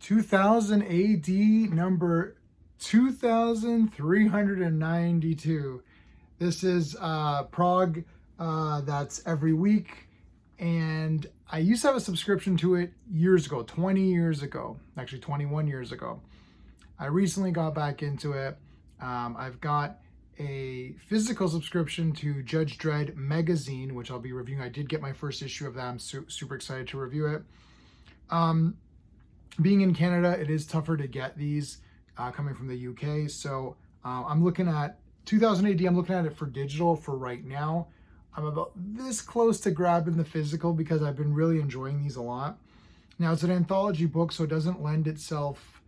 2000 AD, number 2392. This is Prague. That's every week. And I used to have a subscription to it years ago, 20 years ago, actually 21 years ago. I recently got back into it. I've got a physical subscription to Judge Dredd magazine, which I'll be reviewing. I did get my first issue of that. I'm super excited to review it. Being in Canada, it is tougher to get these coming from the UK. So I'm looking at 2000 AD. I'm looking at it for digital for right now. I'm about this close to grabbing the physical because I've been really enjoying these a lot. Now, it's an anthology book, so it doesn't lend itself.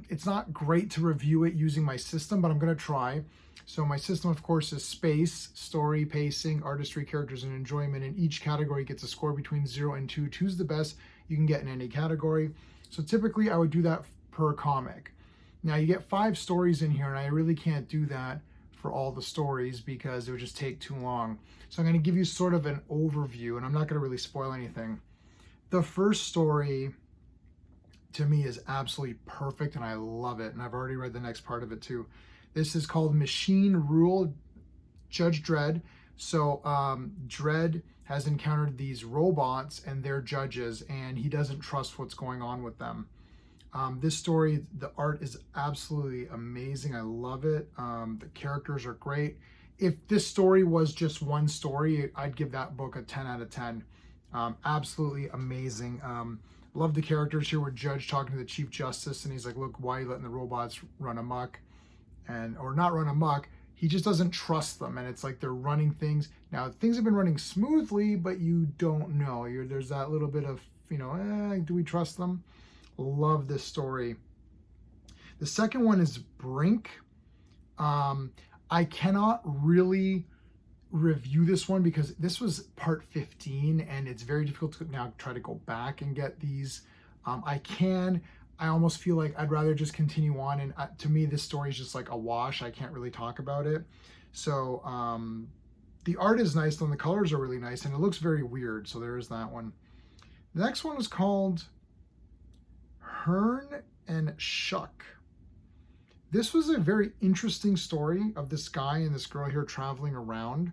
It's not great to review it using my system, but I'm going to try. So my system, of course, is space, story, pacing, artistry, characters, and enjoyment. And each category gets a score between 0 and 2. 2 is the best you can get in any category. So typically I would do that per comic. Now you get 5 stories in here, and I really can't do that for all the stories because it would just take too long. So I'm going to give you sort of an overview, and I'm not going to really spoil anything. The first story to me is absolutely perfect, and I love it, and I've already read the next part of it too. This is called Machine Rule Judge Dredd. So Dredd has encountered these robots and they're judges, and he doesn't trust what's going on with them. This story, the art is absolutely amazing. I love it. The characters are great. If this story was just one story, I'd give that book a 10 out of 10. Absolutely amazing. Love the characters here with Judge talking to the Chief Justice, and he's like, look, why are you letting the robots run amok? Or not run amok. He just doesn't trust them, and it's like they're running things. Now, things have been running smoothly, but you don't know. There's that little bit of, do we trust them? Love this story. The second one is Brink. I cannot really review this one because this was part 15, and it's very difficult to now try to go back and get these. I almost feel like I'd rather just continue on, and to me this story is just like a wash. I can't really talk about it. So the art is nice, and the colors are really nice, and it looks very weird. So there is that one. The next one is called Hearn and Shuck. This was a very interesting story of this guy and this girl here traveling around,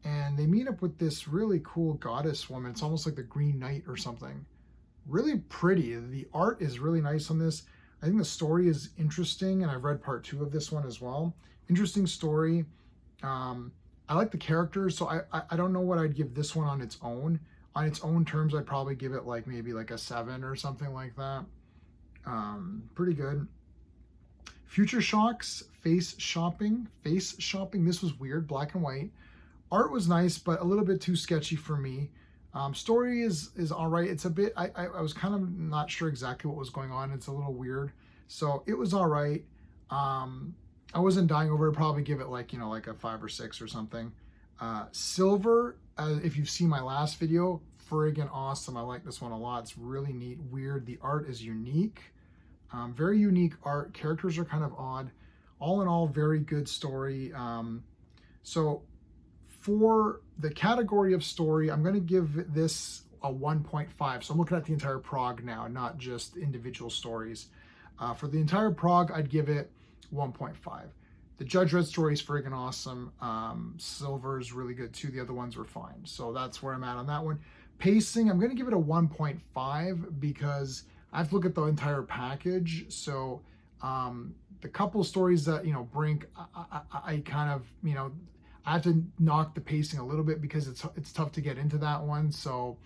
and they meet up with this really cool goddess woman. It's almost like the Green Knight or something. Really pretty. The art is really nice on this. I think the story is interesting, and I've read part 2 of this one as well. Interesting story. I like the characters, so I don't know what I'd give this one on its own. On its own terms, I'd probably give it like maybe like a 7 or something like that. Pretty good. Future Shocks, Face Shopping. This was weird, black and white. Art was nice, but a little bit too sketchy for me. Story is all right. It's a bit, I was kind of not sure exactly what was going on. It's a little weird. So it was all right. I wasn't dying over it. Probably give it like, like a 5 or 6 or something. Silver, if you've seen my last video, friggin' awesome. I like this one a lot. It's really neat, weird. The art is unique. Very unique art. Characters are kind of odd. All in all, very good story. So for the category of story, I'm going to give this a 1.5. So I'm looking at the entire Prague now, not just individual stories. For the entire Prague, I'd give it 1.5. The Judge Dredd story is friggin' awesome. Silver is really good too. The other ones were fine. So that's where I'm at on that one. Pacing, I'm going to give it a 1.5 because I have to look at the entire package. So the couple stories that, Brink, I kind of, I have to knock the pacing a little bit because it's tough to get into that one. So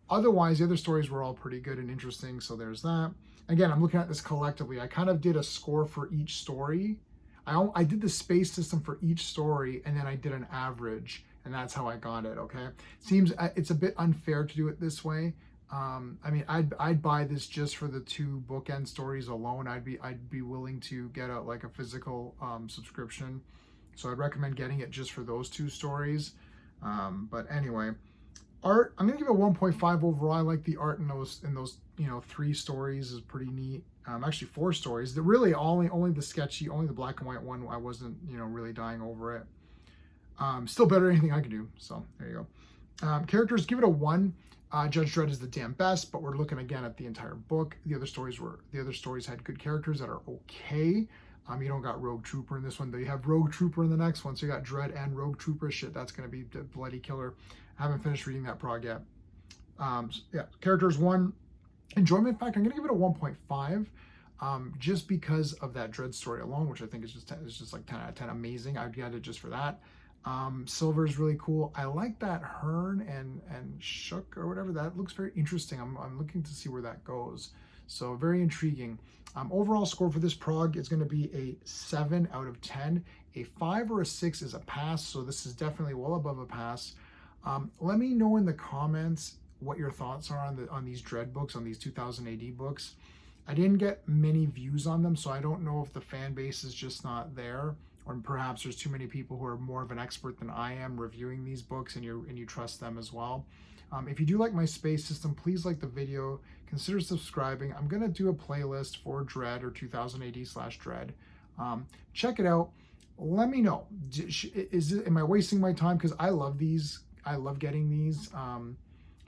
otherwise, the other stories were all pretty good and interesting. So there's that. Again, I'm looking at this collectively. I kind of did a score for each story. I did the space system for each story, and then I did an average, and that's how I got it. Okay, seems it's a bit unfair to do it this way. I mean, I'd buy this just for the 2 bookend stories alone. I'd be willing to get a physical subscription. So I'd recommend getting it just for those 2 stories. But anyway, art, I'm gonna give it 1.5 overall. I like the art in those 3 stories is pretty neat. Actually 4 stories. The really only the sketchy, only the black and white one, I wasn't really dying over it. Still better than anything I could do. So there you go. Characters, give it a 1. Judge Dredd is the damn best, but we're looking again at the entire book. The other stories had good characters that are okay. You don't got Rogue Trooper in this one, though you have Rogue Trooper in the next one, so you got Dredd and Rogue Trooper. Shit, that's gonna be the bloody killer. I haven't finished reading that prog yet. Yeah, characters 1, enjoyment factor, I'm gonna give it a 1.5. Just because of that Dredd story alone, which I think is just like 10 out of 10, amazing. I'd get it just for that. Silver is really cool. I like that Hearn and Shook or whatever. That looks very interesting. I'm looking to see where that goes. So very intriguing. Overall score for this prog is going to be a 7 out of 10. A 5 or a 6 is a pass. So this is definitely well above a pass. Let me know in the comments what your thoughts are on these Dredd books, on these 2000 AD books. I didn't get many views on them, so I don't know if the fan base is just not there, or perhaps there's too many people who are more of an expert than I am reviewing these books, and you trust them as well. If you do like my space system, please like the video, consider subscribing. I'm going to do a playlist for Dredd, or 2000 AD / Dredd. Check it out. Let me know. Am I wasting my time? Because I love these. I love getting these.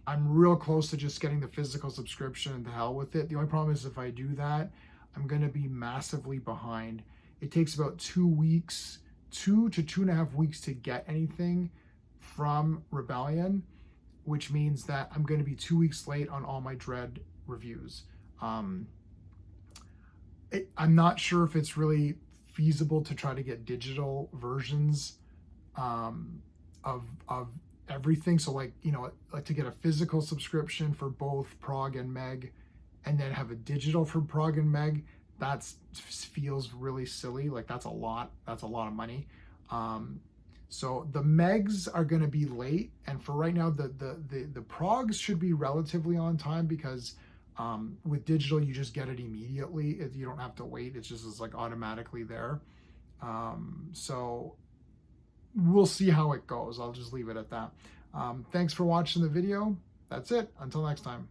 I'm real close to just getting the physical subscription, and to hell with it. The only problem is if I do that, I'm going to be massively behind. It takes about 2 weeks, 2 to 2.5 weeks to get anything from Rebellion, which means that I'm going to be 2 weeks late on all my Dredd reviews. I'm not sure if it's really feasible to try to get digital versions of everything. So like, like to get a physical subscription for both Prog and Meg, and then have a digital for Prog and Meg, that feels really silly. Like that's a lot of money. So the Megs are going to be late, and for right now the Progs should be relatively on time, because with digital you just get it immediately. You don't have to wait. It's like automatically there. So we'll see how it goes. I'll just leave it at that. Thanks for watching the video. That's it. Until next time.